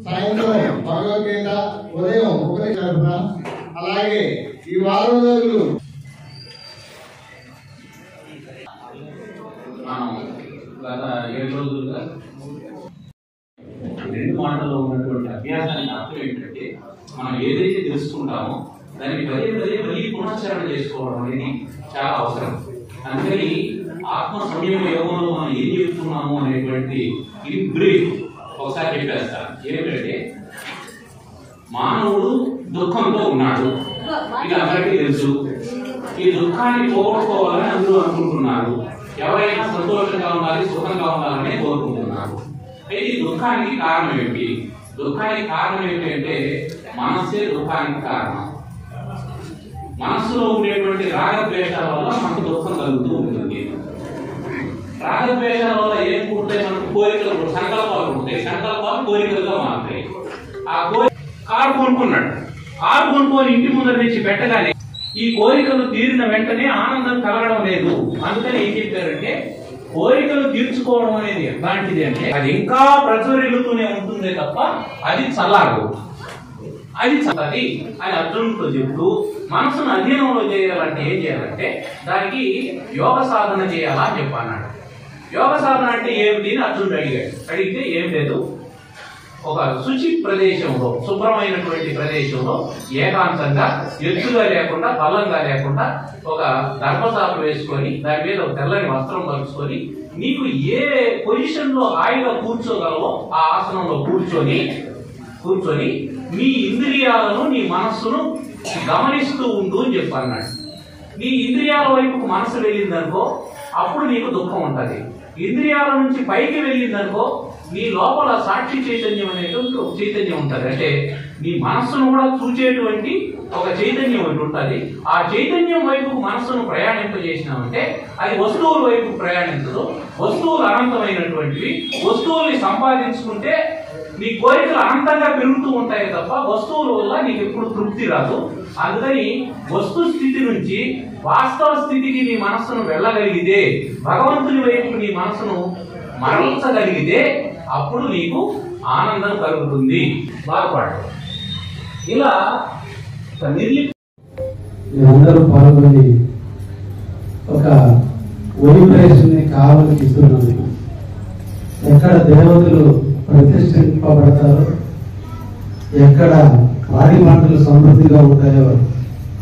సాయంత్రం భగవద్గీత ఉదయం ఉపనిషత్తున అలాగే ఈ వారం రోజులు గత 7 రోజులుగా 2 మాటల్లో ఉన్నటువంటి అభ్యాసానికి అర్థం ఏంటంటే మనం ఏదైతే తెలుసుకుంటామో దాన్ని పదే మళ్ళీ పునశ్చరణ చేసుకోవడం అనేది చాలా అవసరం. అందుకని ఆత్మ సంయమ యోగంలో మనం ఏం చెప్తున్నాము అనేటువంటి ఇన్ బ్రీఫ్ ఒకసారి చెప్పేస్తాను. ఏమిటంటే మానవుడు దుఃఖంతో ఉన్నాడు, ఇది అందరికీ తెలుసు. ఈ దుఃఖాన్ని పోగొట్టుకోవాలని అందరూ అనుకుంటున్నారు. ఎవరైనా సంతోషంగా ఉండాలి, సుఖంగా ఉండాలని కోరుకుంటున్నారు. అయితే ఈ దుఃఖానికి కారణం ఏమిటి? దుఃఖానికి కారణం ఏమిటంటే మనసే దుఃఖానికి కారణం. మనస్సులో ఉండేటువంటి రాగద్వేషాల వల్ల మనకు దుఃఖం కలుగుతూ ఉంటుంది. రాగద్వేషాల వల్ల ఏం పుడతాయి? మనకు కోరికలు, సంకల్పాలు ఉంటాయి. సంకల్పాలు కోరికలుగా మారుతాయి. ఆ కారు కొనుక్కున్నాడు, కారు కొనుక్కొని ఇంటి ముందర తెచ్చి పెట్టగానే ఈ కోరికలు తీరిన వెంటనే ఆనందం కలగడం లేదు. అందుకని ఏం చెప్పారంటే కోరికలు తీర్చుకోవడం అనేది ఎలాంటిది అంటే అది ఇంకా ప్రజ్వరిల్లుతూనే ఉంటుందే తప్ప అది చల్లారదు. అది చల్లది అని అర్జునుడితో చెప్తూ మనసును అధీనంలో చేయాలంటే ఏం చేయాలంటే దానికి యోగ సాధన చేయాలా అని చెప్పన్నాడు. యోగ సాధన అంటే ఏమిటి అని అర్జునుడు అడిగాడు. అడిగితే ఏం లేదు, ఒక శుచి ప్రదేశంలో, శుభ్రమైనటువంటి ప్రదేశంలో ఏకాంతంగా ఎత్తుగా లేకుండా బలంగా లేకుండా ఒక ధర్మశాల వేసుకొని దాని మీద ఒక తెల్లని వస్త్రం పరుచుకొని నీకు ఏ పొజిషన్ లో హాయిగా కూర్చోగలవో ఆ ఆసనంలో కూర్చొని నీ ఇంద్రియాలను, నీ మనస్సును గమనిస్తూ ఉండు అని చెప్పన్నాడు. నీ ఇంద్రియాల వైపుకు మనసు వెళ్ళిందనుకో అప్పుడు నీకు దుఃఖం ఉంటుంది. ఇంద్రియాల నుంచి పైకి వెళ్ళిందనుకో నీ లోపల సాక్షి చైతన్యం అనేటువంటి ఒక చైతన్యం ఉంటుంది. అంటే నీ మనస్సును కూడా చూచేటువంటి ఒక చైతన్యం ఒకటి ఉంటుంది. ఆ చైతన్యం వైపుకు మనస్సును ప్రయాణింపజేసినామంటే అది వస్తువుల వైపు ప్రయాణించదు. వస్తువులు అనంతమైనటువంటివి. వస్తువుల్ని సంపాదించుకుంటే నీ కోరికలు అనంతంగా పెరుగుతూ ఉంటాయి తప్ప వస్తువుల వల్ల నీకు ఎప్పుడు తృప్తి రాదు. అందుకని వస్తు స్థితి నుంచి వాస్తవ స్థితికి నీ మనస్సును వెళ్ళగలిగితే, భగవంతుని వైపు నీ మనస్సును మరల్చగలిగితే అప్పుడు నీకు ఆనందం కలుగుతుంది, బాధపడదు. ఇలా అందరూ పాల్గొని ఒక ఓరియంటేషన్ కావాలని ఇస్తున్నందుకు ఎక్కడ దేవతలు ప్రతిష్ఠింపబడతారో, ఎక్కడ పాడి పంటలు సమృద్ధిగా ఉంటాయో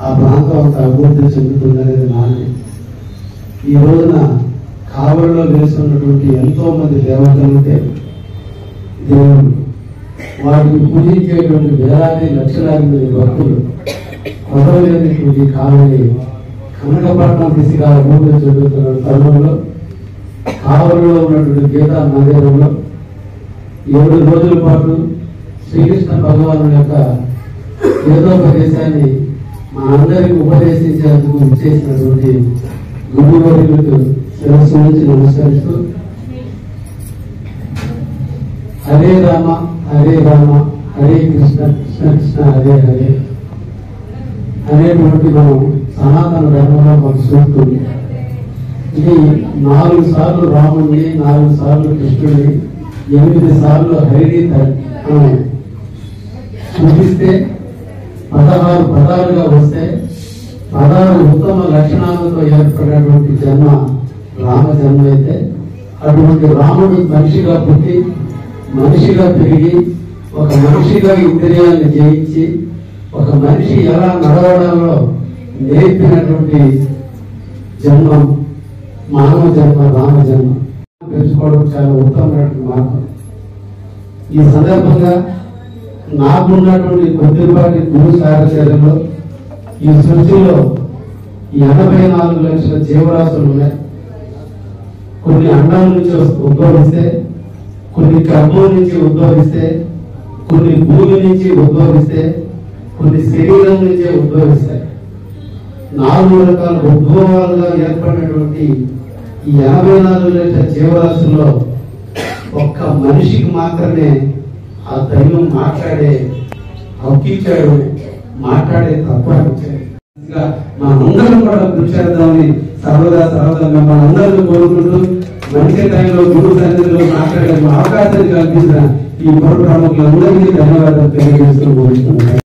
ఆ ప్రాంతం అంత అభివృద్ధి చెందుతుందనేది నాది. ఈ రోజున కావలిలో వేస్తున్నటువంటి ఎంతో మంది దేవతలు ఉంటే దేవుడు వాటిని పూజించేటువంటి వేలాది లక్షలాది మంది భక్తులు కొదవలేనటువంటి కావలి కనకపట్నం దిశగా అభివృద్ధి చెందుతున్న తరుణంలో కావలిలో ఉన్నటువంటి గీతా మందిరంలో 7 రోజుల పాటు శ్రీకృష్ణ భగవాను యొక్క వేదోపదేశాన్ని మనందరికీ ఉపదేశించేందుకు చేసినటువంటి గురువర్యులకు శిరస్సు నుంచి నమస్కరిస్తూ హరే రామ హరే రామ హరే కృష్ణ కృష్ణ కృష్ణ హరే హరే అనేటువంటి మనం సనాతన ధర్మంలో మనకు చూస్తుంది. ఇది 4 సార్లు రాముడిని, 4 సార్లు కృష్ణుడిని, 8 సార్లు హరిని మనం చూపిస్తే 16 పదాలుగా వస్తే 16 ఉత్తమ లక్షణాలతో ఏర్పడినటువంటి జన్మ రామ జన్మ అయితే, అటువంటి రాముడు మనిషిగా పుట్టి మనిషిగా పెరిగి ఒక మనిషిగా ఇంద్రియాన్ని జయించి ఒక మనిషి ఎలా నడవడంలో నేర్పినటువంటి జన్మం మానవ జన్మ, రామ జన్మ తెలుసుకోవడం చాలా ఉత్తమమైనటువంటి మార్గం. ఈ సందర్భంగా నాకున్నటువంటి కొద్దిపాటి గురు సారచర్యంలో ఈ సృష్టిలో 84 లక్షల జీవరాశులు ఉన్నాయి. కొన్ని అండాల నుంచి ఉద్భవిస్తే, కొన్ని గర్భం నుంచి ఉద్భవిస్తే, కొన్ని భూమి నుంచి ఉద్భవిస్తే కొన్ని శరీరం నుంచే ఉద్భవిస్తాయి. 4 రకాల ఉద్భవాలుగా ఏర్పడినటువంటి ఈ 84 లక్షల జీవరాశుల్లో ఒక్క మనిషికి మాత్రమే ఆ దైవం మాట్లాడే హక్కిచ్చాడు, మాట్లాడే తత్వాన్ని ఇచ్చాడు. మనందరం కూడా కృషి చేద్దామని సర్వదా మిమ్మల్ని అందరినీ కోరుకుంటూ మంచి టైంలో గురు సన్నిధిలో మాట్లాడే అవకాశాన్ని కల్పించిన ఈ మూడు ప్రముఖులందరికీ ధన్యవాదాలు తెలియజేస్తూ కోరుతున్నాను.